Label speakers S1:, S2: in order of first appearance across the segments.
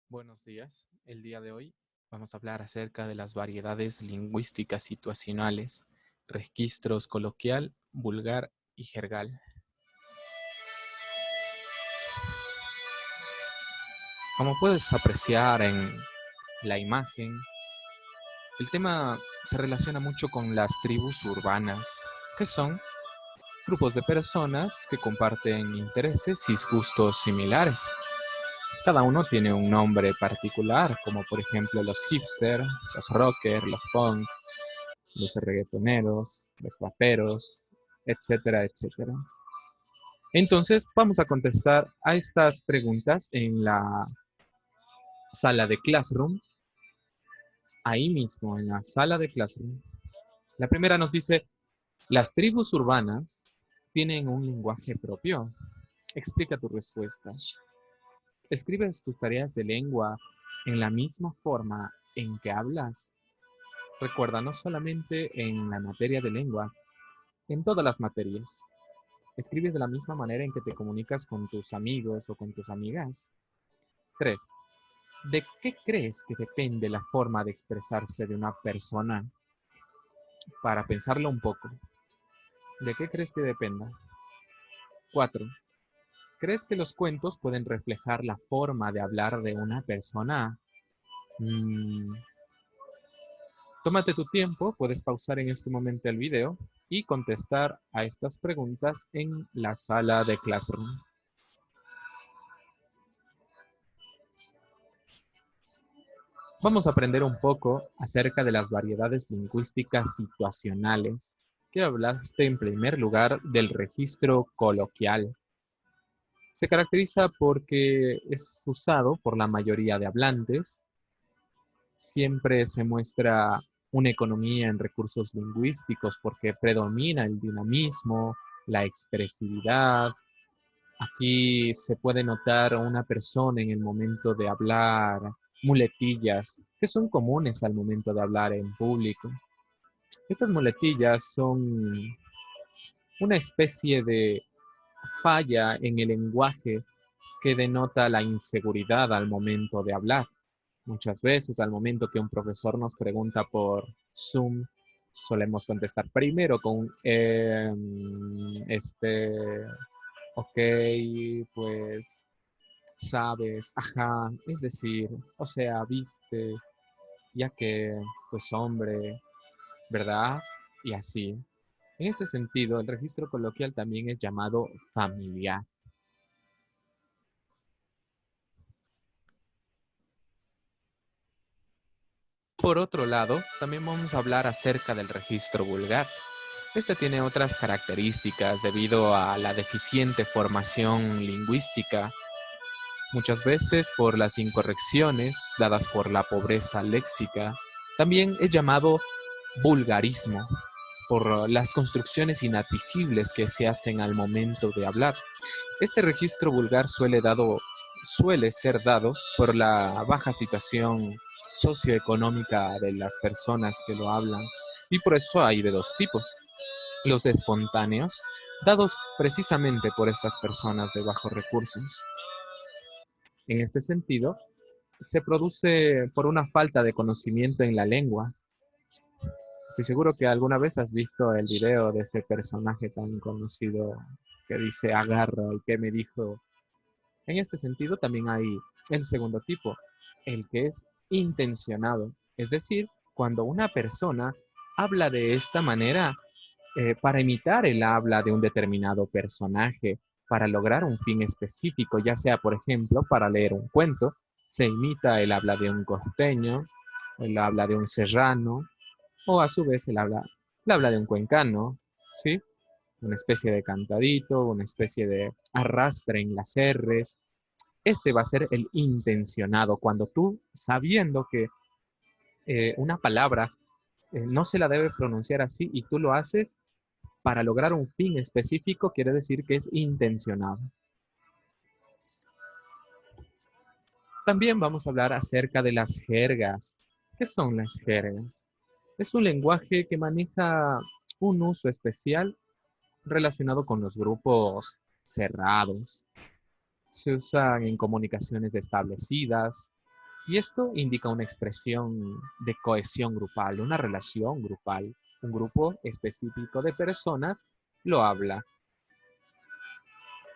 S1: Buenos días. El día de hoy vamos a hablar acerca de las variedades lingüísticas situacionales, registros coloquial, vulgar y jergal. Como puedes apreciar en la imagen, el tema se relaciona mucho con las tribus urbanas, que son grupos de personas que comparten intereses y gustos similares. Cada uno tiene un nombre particular, como por ejemplo los hipster, los rocker, los punk, los reggaetoneros, los raperos, etcétera, etcétera. Entonces, vamos a contestar a estas preguntas en la sala de Classroom, ahí mismo, en la sala de Classroom. La primera nos dice, ¿las tribus urbanas tienen un lenguaje propio? Explica tu respuesta. ¿Escribes tus tareas de lengua en la misma forma en que hablas? Recuerda, no solamente en la materia de lengua, en todas las materias. ¿Escribes de la misma manera en que te comunicas con tus amigos o con tus amigas? 3. ¿De qué crees que depende la forma de expresarse de una persona? Para pensarlo un poco. ¿De qué crees que dependa? 4. ¿Crees que los cuentos pueden reflejar la forma de hablar de una persona? Mm, Tómate tu tiempo, puedes pausar en este momento el video y contestar a estas preguntas en la sala de Classroom. Vamos a aprender un poco acerca de las variedades lingüísticas situacionales. Quiero hablarte en primer lugar del registro coloquial. Se caracteriza porque es usado por la mayoría de hablantes. Siempre se muestra una economía en recursos lingüísticos porque predomina el dinamismo, la expresividad. Aquí se puede notar a una persona en el momento de hablar, muletillas que son comunes al momento de hablar en público. Estas muletillas son una especie de falla en el lenguaje que denota la inseguridad al momento de hablar. Muchas veces al momento que un profesor nos pregunta por Zoom, solemos contestar primero con ok, pues sabes, ajá, es decir, o sea, viste, ya que, pues hombre, ¿verdad? Y así. En este sentido, el registro coloquial también es llamado familiar. Por otro lado, también vamos a hablar acerca del registro vulgar. Este tiene otras características debido a la deficiente formación lingüística, muchas veces por las incorrecciones dadas por la pobreza léxica. También es llamado vulgarismo por las construcciones inadmisibles que se hacen al momento de hablar. Este registro vulgar suele ser dado por la baja situación socioeconómica de las personas que lo hablan, y por eso hay de dos tipos. Los espontáneos, dados precisamente por estas personas de bajos recursos. En este sentido, se produce por una falta de conocimiento en la lengua. Estoy seguro que alguna vez has visto el video de este personaje tan conocido que dice agarra y que me dijo. En este sentido también hay el segundo tipo, el que es intencionado. Es decir, cuando una persona habla de esta manera para imitar el habla de un determinado personaje, para lograr un fin específico, ya sea, por ejemplo, para leer un cuento, se imita el habla de un costeño, el habla de un serrano, o a su vez el habla de un cuencano, ¿sí? Una especie de cantadito, una especie de arrastre en las R's. Ese va a ser el intencionado, cuando tú, sabiendo que una palabra no se la debe pronunciar así y tú lo haces para lograr un fin específico, quiere decir que es intencionado. También vamos a hablar acerca de las jergas. ¿Qué son las jergas? Es un lenguaje que maneja un uso especial relacionado con los grupos cerrados. Se usan en comunicaciones establecidas, Y esto indica una expresión de cohesión grupal, una relación grupal. Un grupo específico de personas lo habla.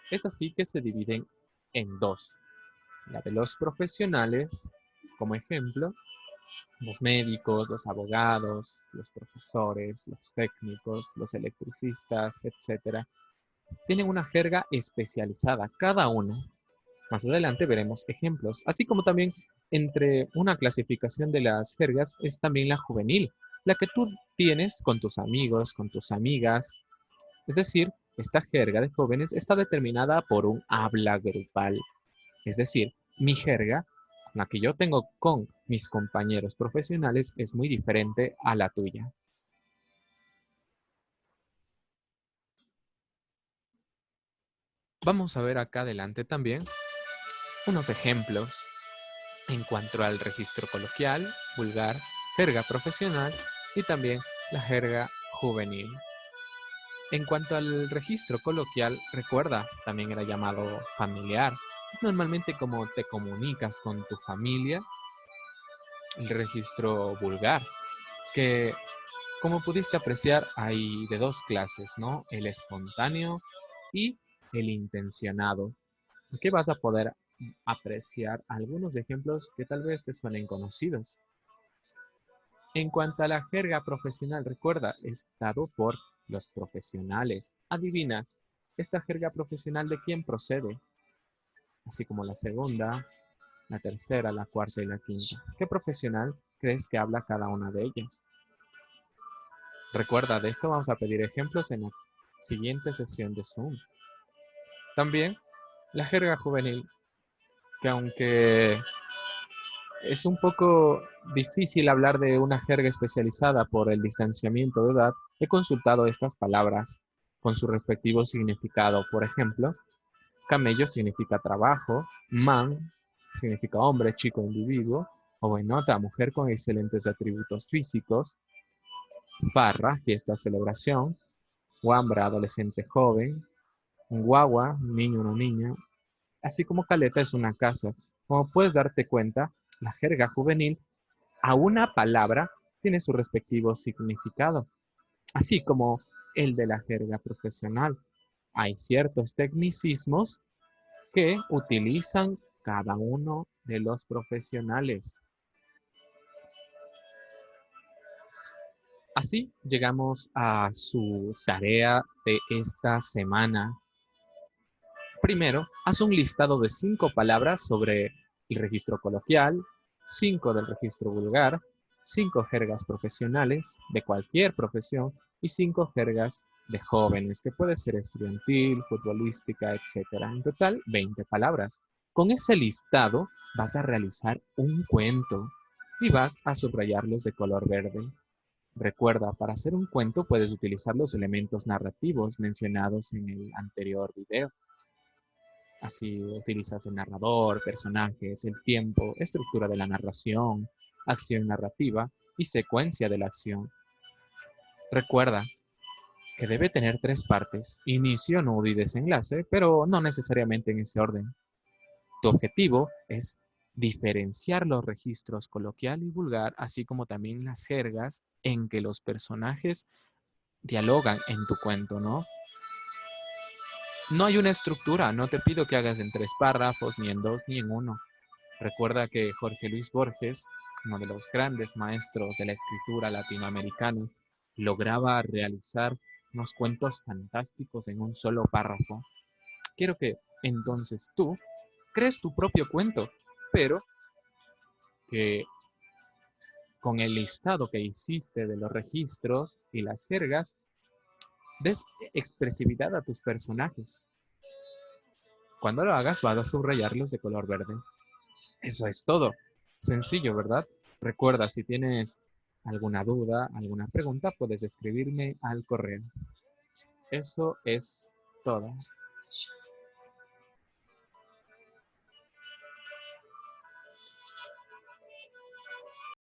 S1: Es así que se dividen en dos. La de los profesionales, como ejemplo, los médicos, los abogados, los profesores, los técnicos, los electricistas, etcétera, tienen una jerga especializada, cada uno. Más adelante veremos ejemplos, así como también entre una clasificación de las jergas es también la juvenil, la que tú tienes con tus amigos, con tus amigas. Es decir, esta jerga de jóvenes está determinada por un habla grupal. Es decir, mi jerga, la que yo tengo con mis compañeros profesionales, es muy diferente a la tuya. Vamos a ver acá adelante también unos ejemplos en cuanto al registro coloquial, vulgar, jerga profesional y también la jerga juvenil. En cuanto al registro coloquial, recuerda, también era llamado familiar. Es normalmente como te comunicas con tu familia. El registro vulgar, que como pudiste apreciar hay de dos clases, ¿no? El espontáneo y el intencionado. Aquí vas a poder apreciar algunos ejemplos que tal vez te suenen conocidos. En cuanto a la jerga profesional, recuerda, es dado por los profesionales. Adivina, ¿esta jerga profesional de quién procede? Así como la segunda, la tercera, la cuarta y la quinta. ¿Qué profesional crees que habla cada una de ellas? Recuerda, de esto vamos a pedir ejemplos en la siguiente sesión de Zoom. También la jerga juvenil, que aunque es un poco difícil hablar de una jerga especializada por el distanciamiento de edad, he consultado estas palabras con su respectivo significado. Por ejemplo, camello significa trabajo, man significa hombre, chico, individuo, o buenota, mujer con excelentes atributos físicos, farra, fiesta, celebración, guambra, adolescente joven, un guagua, un niño, una niña, así como caleta es una casa. Como puedes darte cuenta, la jerga juvenil a una palabra tiene su respectivo significado, así como el de la jerga profesional. Hay ciertos tecnicismos que utilizan cada uno de los profesionales. Así llegamos a su tarea de esta semana. Primero, haz un listado de 5 palabras sobre el registro coloquial, 5 del registro vulgar, 5 jergas profesionales de cualquier profesión y 5 jergas de jóvenes, que puede ser estudiantil, futbolística, etcétera. En total, 20 palabras. Con ese listado vas a realizar un cuento y vas a subrayarlos de color verde. Recuerda, para hacer un cuento puedes utilizar los elementos narrativos mencionados en el anterior video. Así utilizas el narrador, personajes, el tiempo, estructura de la narración, acción narrativa y secuencia de la acción. Recuerda que debe tener 3 partes, inicio, nudo y desenlace, pero no necesariamente en ese orden. Tu objetivo es diferenciar los registros coloquial y vulgar, así como también las jergas en que los personajes dialogan en tu cuento, ¿no? No hay una estructura, no te pido que hagas en 3 párrafos, ni en 2, ni en uno. Recuerda que Jorge Luis Borges, uno de los grandes maestros de la escritura latinoamericana, lograba realizar unos cuentos fantásticos en un solo párrafo. Quiero que entonces tú crees tu propio cuento, pero que con el listado que hiciste de los registros y las jergas, des expresividad a tus personajes. Cuando lo hagas, vas a subrayarlos de color verde. Eso es todo. Sencillo, ¿verdad? Recuerda, si tienes alguna duda, alguna pregunta, puedes escribirme al correo. Eso es todo.